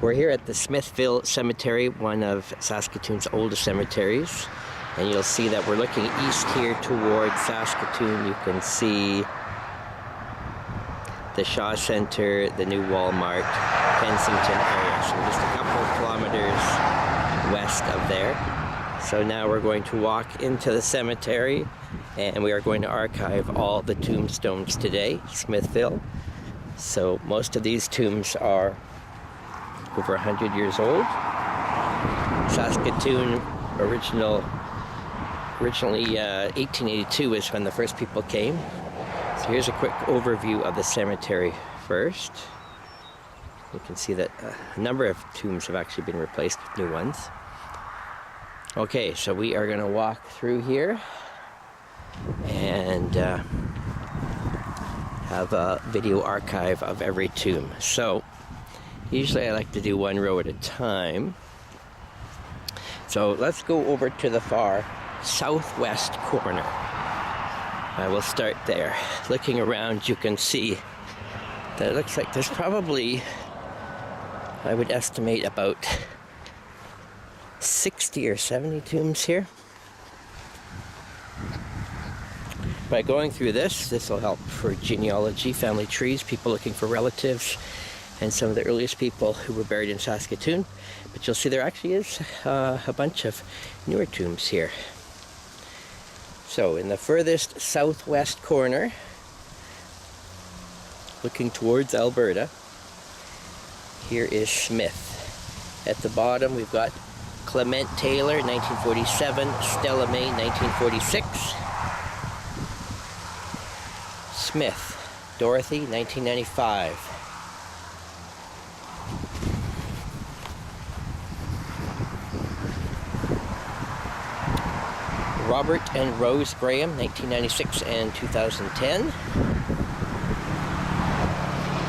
We're here at the Smithville Cemetery, one of Saskatoon's oldest cemeteries. And you'll see that we're looking east here towards Saskatoon. You can see the Shaw Centre, the new Walmart, Kensington area. So just a couple of kilometers west of there. So now we're going to walk into the cemetery and we are going to archive all the tombstones today, Smithville. So most of these tombs are over 100 years old. Saskatoon, originally 1882 is when the first people came. So here's a quick overview of the cemetery first. You can see that a number of tombs have actually been replaced with new ones. Okay, so we are going to walk through here and have a video archive of every tomb. So usually I like to do one row at a time. So let's go over to the far southwest corner. I will start there. Looking around, you can see that it looks like there's probably, I would estimate, about 60 or 70 tombs here. By going through this will help for genealogy, family trees, people looking for relatives, and some of the earliest people who were buried in Saskatoon. But you'll see there actually is a bunch of newer tombs here. So in the furthest southwest corner, looking towards Alberta, here is Smith. At the bottom we've got Clement Taylor, 1947, Stella May, 1946. Smith, Dorothy, 1995. Robert and Rose Graham, 1996 and 2010.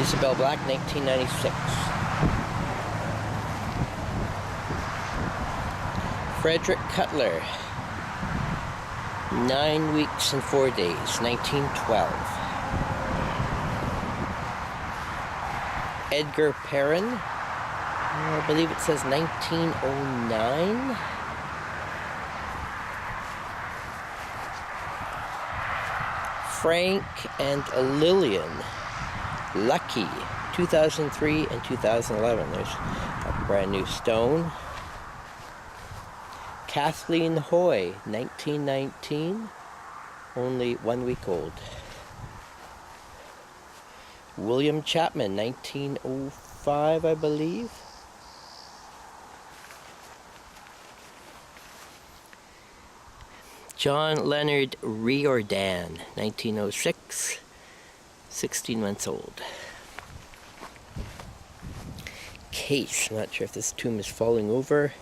Isabel Black, 1996. Frederick Cutler, 9 weeks and 4 days, 1912. Edgar Perrin, I believe it says 1909. Frank and Lillian Lucky, 2003 and 2011. There's a brand new stone. Kathleen Hoy, 1919, only 1 week old. William Chapman, 1905, I believe. John Leonard Riordan, 1906, 16 months old. Case, I'm not sure if this tomb is falling over.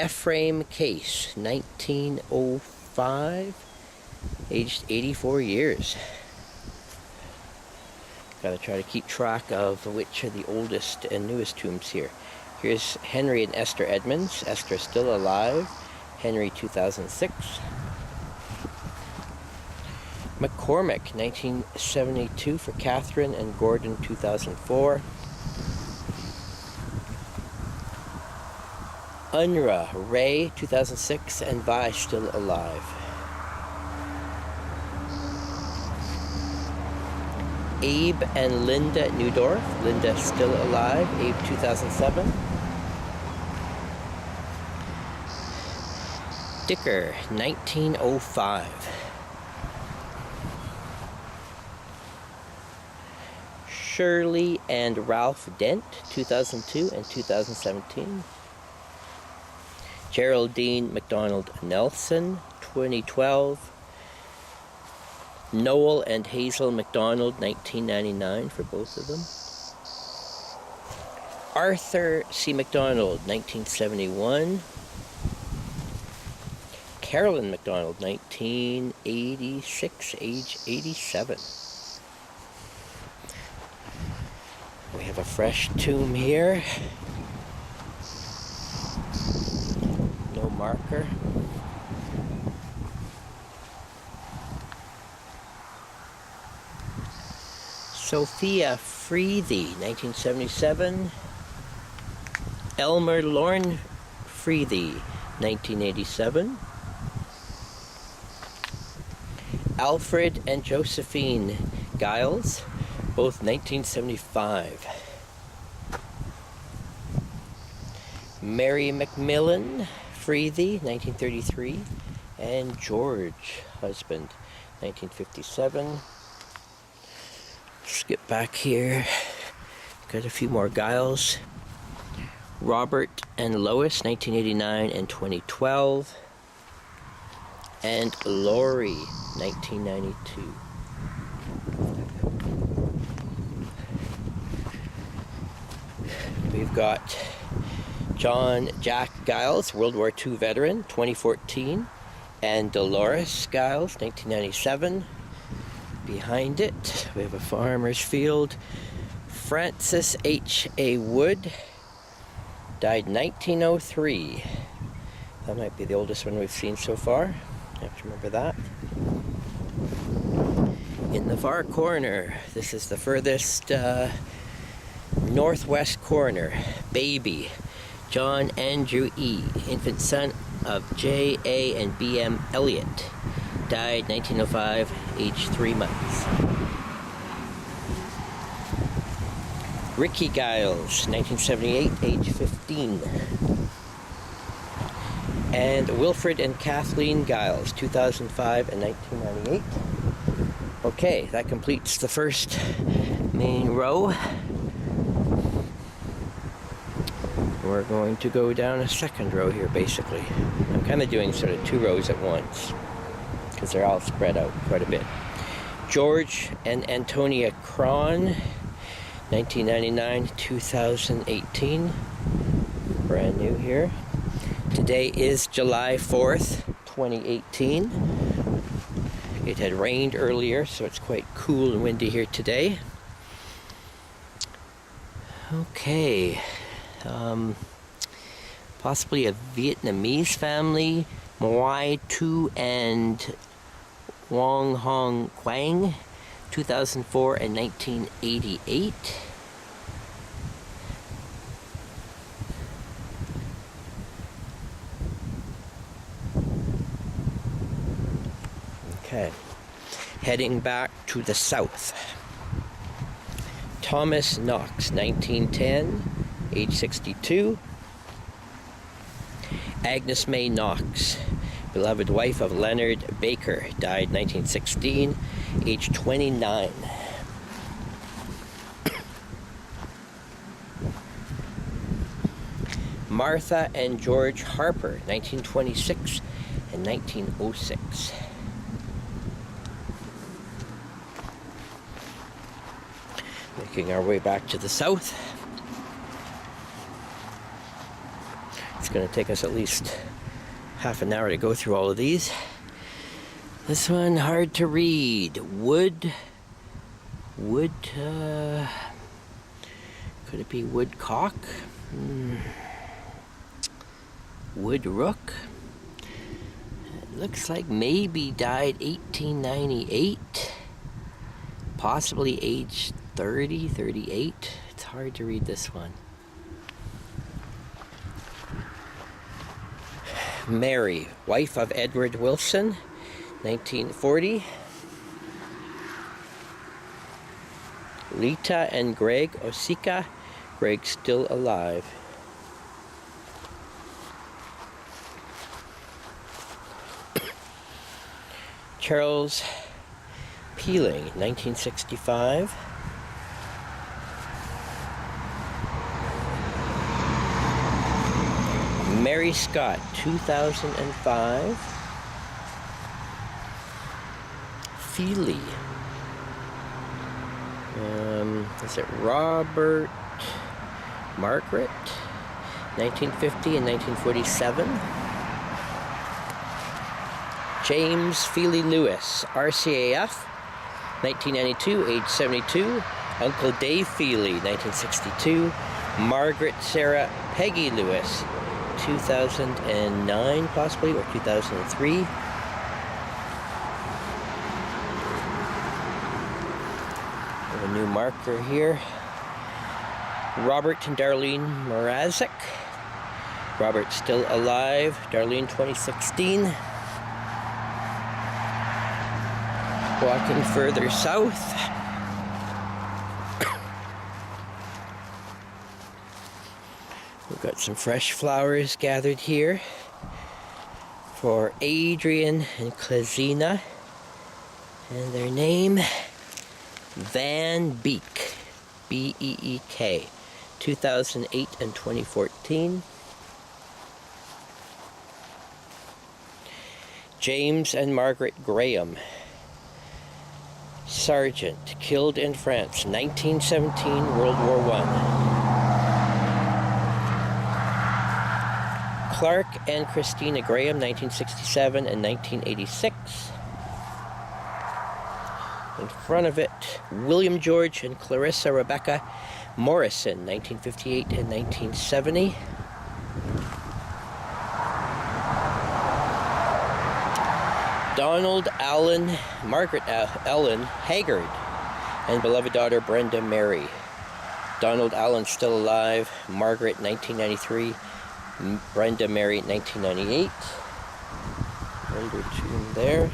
Ephraim Case, 1905, aged 84 years. Gotta try to keep track of which are the oldest and newest tombs here. Here's Henry and Esther Edmonds. Esther still alive. Henry, 2006. McCormick, 1972 for Catherine and Gordon, 2004. Unra Ray, 2006, and Vi still alive. Abe and Linda Newdorf. Linda still alive. Abe, 2007. Dicker, 1905. Shirley and Ralph Dent, 2002 and 2017. Geraldine McDonald Nelson, 2012. Noel and Hazel McDonald, 1999 for both of them. Arthur C. McDonald, 1971. Carolyn McDonald, 1986, age 87. We have a fresh tomb here. No marker. Sophia Freethy, 1977. Elmer Lorne Freethie, 1987. Alfred and Josephine Giles, both 1975. Mary Macmillan Freethie, 1933. And George, husband, 1957. Skip back here. Got a few more Giles. Robert and Lois, 1989 and 2012. And Laurie, 1992. We've got John Jack Giles, World War II veteran, 2014. And Dolores Giles, 1997. Behind it, we have a farmer's field. Francis H.A. Wood, died 1903. That might be the oldest one we've seen so far. I have to remember that. In the far corner, this is the furthest northwest corner. Baby, John Andrew E., infant son of J. A. and B. M. Elliott, died 1905, age 3 months. Ricky Giles, 1978, age 15. And Wilfred and Kathleen Giles, 2005 and 1998. Okay, that completes the first main row. We're going to go down a second row here, basically. I'm kind of doing sort of 2 rows at once, because they're all spread out quite a bit. George and Antonia Cron, 1999-2018. Brand new here. Today is July 4th, 2018. It had rained earlier, so it's quite cool and windy here today. Okay. Possibly a Vietnamese family, Moai Tu and Wong Hong Quang, 2004 and 1988. Okay, heading back to the south. Thomas Knox, 1910, age 62. Agnes May Knox, beloved wife of Leonard Baker, died 1916, age 29. Martha and George Harper, 1926 and 1906. Making our way back to the south. It's going to take us at least half an hour to go through all of these. This one, hard to read. Could it be woodcock? Woodrook? It looks like maybe died 1898. Possibly age 30, 38. It's hard to read this one. Mary, wife of Edward Wilson, 1940. Lita and Greg Osika. Greg's still alive. Charles Peeling, 1965. Mary Scott, 2005. Feely. Is it Robert Margaret? 1950 and 1947. James Feely Lewis, RCAF, 1992, age 72. Uncle Dave Feely, 1962. Margaret Sarah Peggy Lewis, 2009 possibly, or 2003. A new marker here. Robert and Darlene Mrazek. Robert's still alive. Darlene 2016. Walking further south. We've got some fresh flowers gathered here for Adrian and Klazina. And their name, Van Beek. B-E-E-K. 2008 and 2014. James and Margaret Graham. Sergeant, killed in France, 1917, World War I. Clark and Christina Graham, 1967 and 1986. In front of it, William George and Clarissa Rebecca Morrison, 1958 and 1970. Donald Allen, Margaret Ellen Haggard, and beloved daughter Brenda Mary. Donald Allen still alive, Margaret 1993, Brenda Mary 1998. Number 2 there.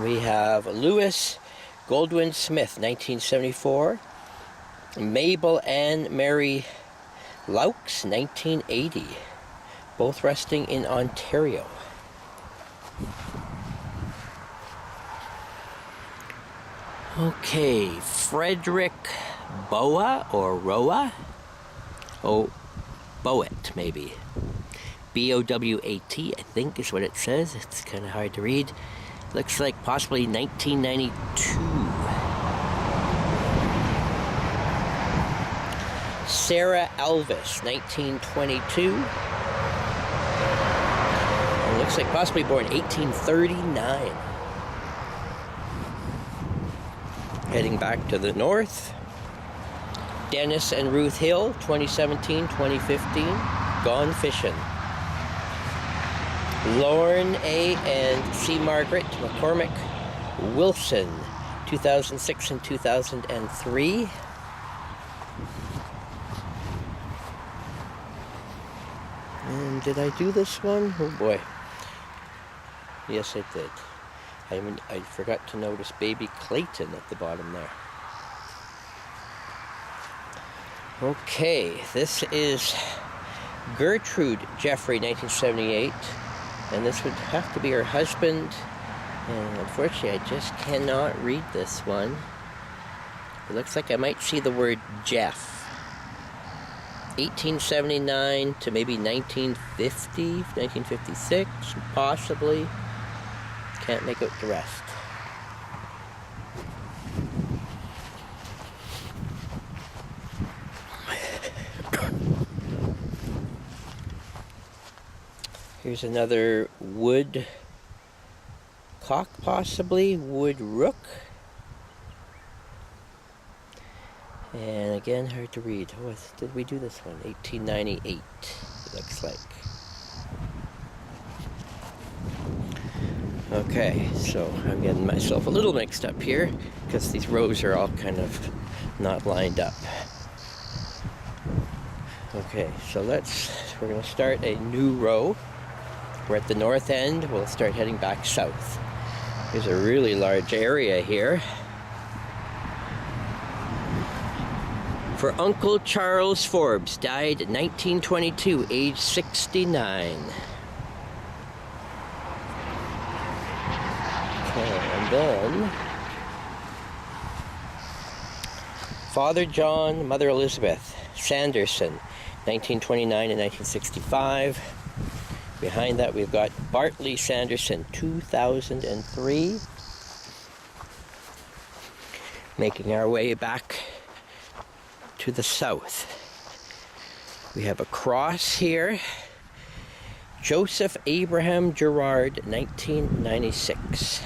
We have Lewis Goldwyn Smith, 1974. Mabel Ann Mary Laux, 1980. Both resting in Ontario. Okay, Frederick Boa or Roa? Oh, Bowet maybe. B-O-W-A-T, I think is what it says. It's kind of hard to read. Looks like possibly 1992. Sarah Elvis, 1922. And looks like possibly born 1839. Heading back to the north. Dennis and Ruth Hill, 2017, 2015. Gone fishing. Lorne A. and C. Margaret McCormick Wilson, 2006 and 2003. And did I do this one? Oh boy. Yes, I did. I forgot to notice baby Clayton at the bottom there. Okay, this is Gertrude Jeffrey, 1978. And this would have to be her husband. And unfortunately, I just cannot read this one. It looks like I might see the word Jeff. 1879 to maybe 1950, 1956, possibly. Can't make out the rest. Here's another wood cock, possibly, wood rook. And again, hard to read. Oh, did we do this one? 1898, it looks like. Okay, so I'm getting myself a little mixed up here because these rows are all kind of not lined up. Okay, so we're going to start a new row. We're at the north end. We'll start heading back south. There's a really large area here. For Uncle Charles Forbes, died in 1922, age 69. Okay, and then Father John, Mother Elizabeth Sanderson, 1929 and 1965. Behind that, we've got Bartley Sanderson, 2003. Making our way back to the south. We have a cross here. Joseph Abraham Gerard, 1996.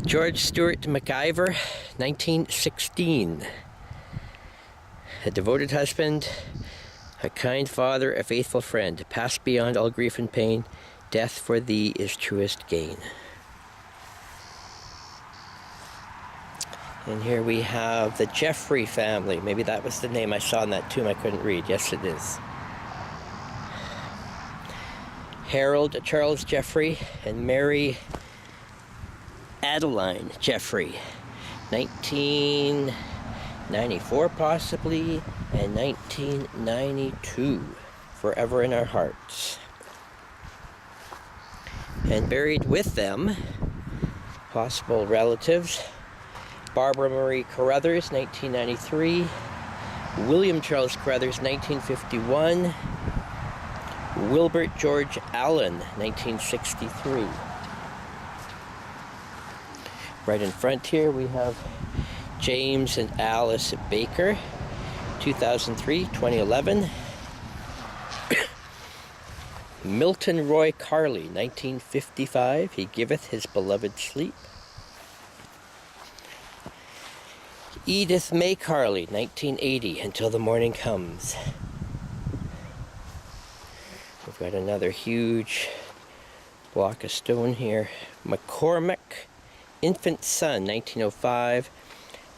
George Stewart McIver, 1916. A devoted husband, A kind father, a faithful friend, passed beyond all grief and pain. Death for thee is truest gain. And here we have the Jeffrey family. Maybe that was the name I saw in that tomb I couldn't read. Yes, it is. Harold Charles Jeffrey and Mary Adeline Jeffrey. 1994 possibly, and 1992. Forever in our hearts. And buried with them, possible relatives, Barbara Marie Carruthers, 1993, William Charles Carruthers, 1951, Wilbert George Allen, 1963. Right in front here we have James and Alice Baker, 2003, 2011. Milton Roy Carley, 1955, he giveth his beloved sleep. Edith May Carley, 1980, until the morning comes. We've got another huge block of stone here. McCormick, infant son, 1905.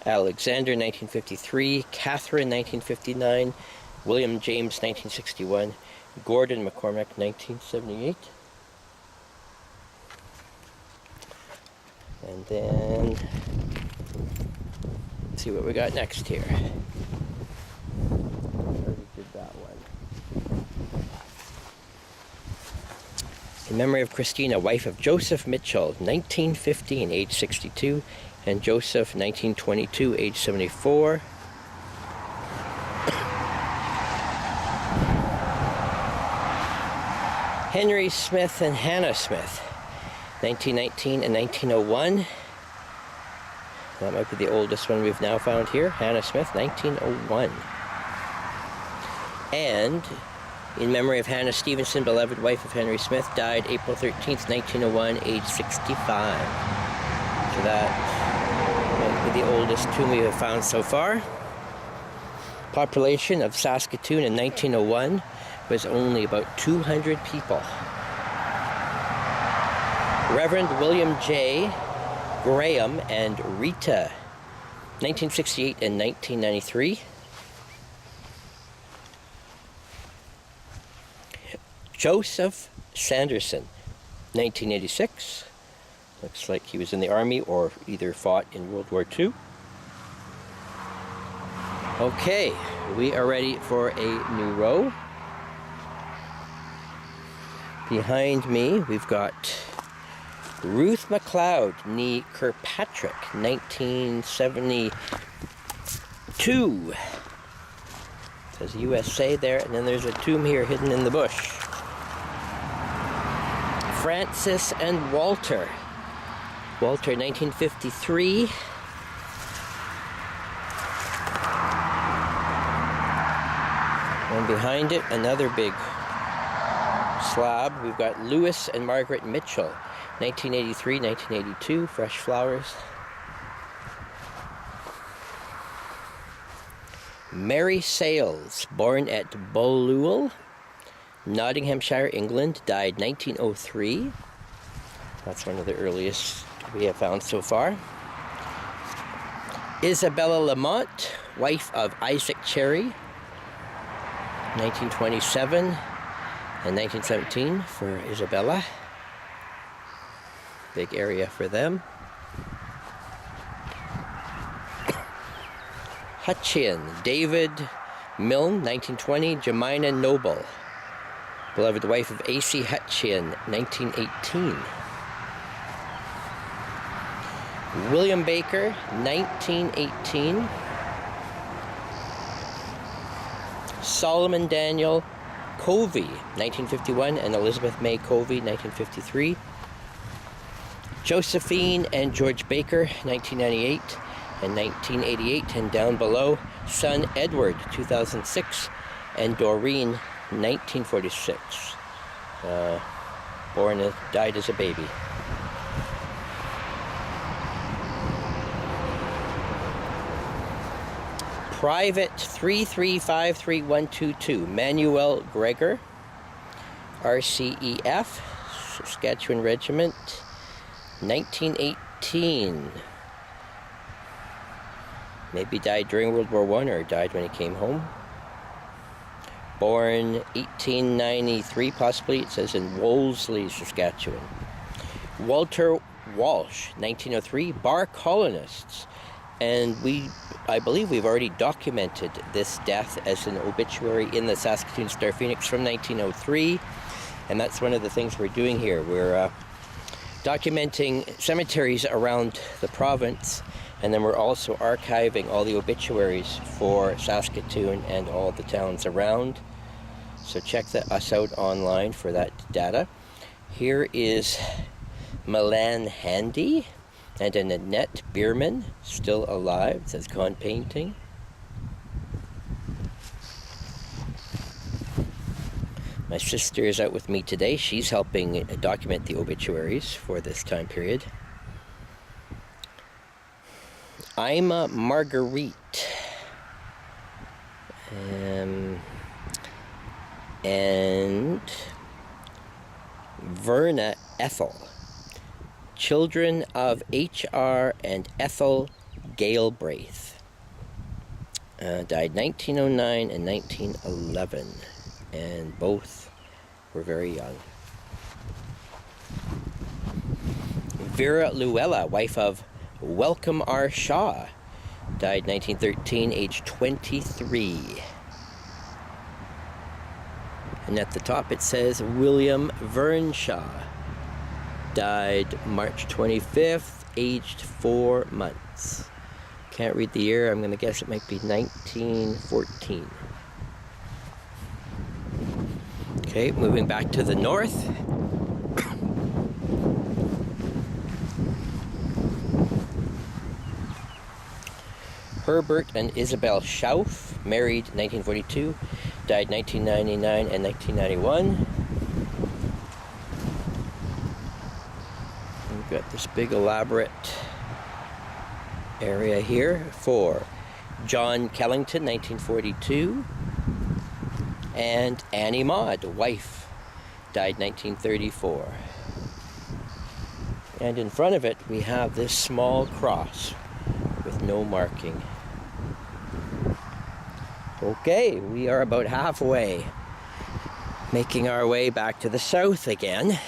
Alexander, 1953. Catherine, 1959. William James, 1961. Gordon McCormick, 1978. And then, let's see what we got next here. Already did that one. In memory of Christina, wife of Joseph Mitchell, 1915, age 62. And Joseph, 1922, age 74. Henry Smith and Hannah Smith, 1919 and 1901. That might be the oldest one we've now found here. Hannah Smith, 1901. And in memory of Hannah Stevenson, beloved wife of Henry Smith, died April 13th, 1901, age 65. So that might be the oldest tomb we have found so far. Population of Saskatoon in 1901 was only about 200 people. Reverend William J. Graham and Rita, 1968 and 1993. Joseph Sanderson, 1986. Looks like he was in the army or either fought in World War II. Okay, we are ready for a new row. Behind me, we've got Ruth MacLeod, nee Kirkpatrick, 1972. Says USA there, and then there's a tomb here hidden in the bush. Francis and Walter. Walter, 1953. And behind it, another big slab. We've got Lewis and Margaret Mitchell, 1983, 1982, fresh flowers. Mary Sales, born at Boluel, Nottinghamshire, England, died 1903. That's one of the earliest we have found so far. Isabella Lamont, wife of Isaac Cherry, 1927 and 1917 for Isabella. Big area for them. Hutchian, David Milne, 1920, Jemina Noble, beloved wife of A.C. Hutchian, 1918. William Baker, 1918. Solomon Daniel Covey, 1951, and Elizabeth May Covey, 1953. Josephine and George Baker, 1998 and 1988, and down below, son Edward, 2006, and Doreen, 1946. Died as a baby. Private 3353122, Manuel Gregor, RCEF, Saskatchewan Regiment, 1918. Maybe died during World War I or died when he came home. Born 1893, possibly, it says in Wolseley, Saskatchewan. Walter Walsh, 1903, bar colonists. And I believe we've already documented this death as an obituary in the Saskatoon Star Phoenix from 1903. And that's one of the things we're doing here. We're documenting cemeteries around the province, and then we're also archiving all the obituaries for Saskatoon and all the towns around. So check us out online for that data. Here is Milan Handy and an Annette Bierman, still alive. It says Con Painting. My sister is out with me today. She's helping document the obituaries for this time period. I'm a Marguerite. And Verna Ethel. Children of H.R. and Ethel Galbraith. Died 1909 and 1911. And both were very young. Vera Luella, wife of Welcome R. Shaw, died 1913, age 23. And at the top it says William Vernshaw, died March 25th, aged 4 months. Can't read the year, I'm going to guess it might be 1914. Okay, moving back to the north. Herbert and Isabel Schauf, married 1942, died 1999 and 1991. We've got this big elaborate area here for John Kellington, 1942. And Annie Maud, wife, died 1934. And in front of it, we have this small cross with no marking. Okay, we are about halfway, making our way back to the south again.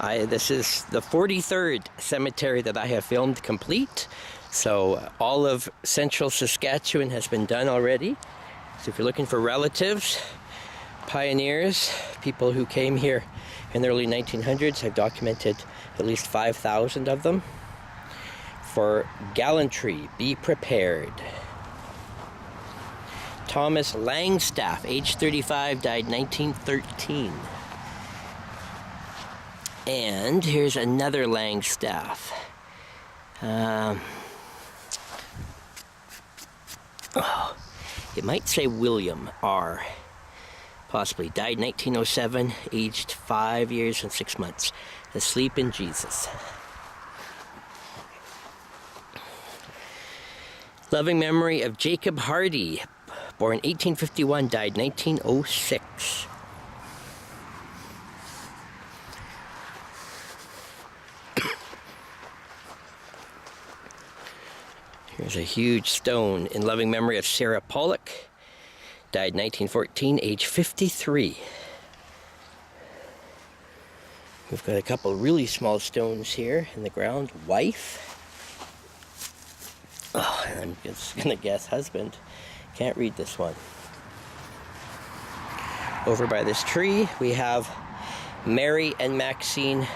This is the 43rd cemetery that I have filmed complete. So all of central Saskatchewan has been done already. So if you're looking for relatives, pioneers, people who came here in the early 1900s, I've documented at least 5,000 of them. For gallantry, be prepared. Thomas Langstaff, age 35, died 1913. And here's another Langstaff. It might say William R. Possibly. Died 1907, aged 5 years and 6 months. Asleep in Jesus. Loving memory of Jacob Hardy, born 1851, died 1906. Here's a huge stone in loving memory of Sarah Pollock, died 1914, age 53. We've got a couple really small stones here in the ground. Wife. Oh, I'm just going to guess husband. Can't read this one. Over by this tree, we have Mary and Maxine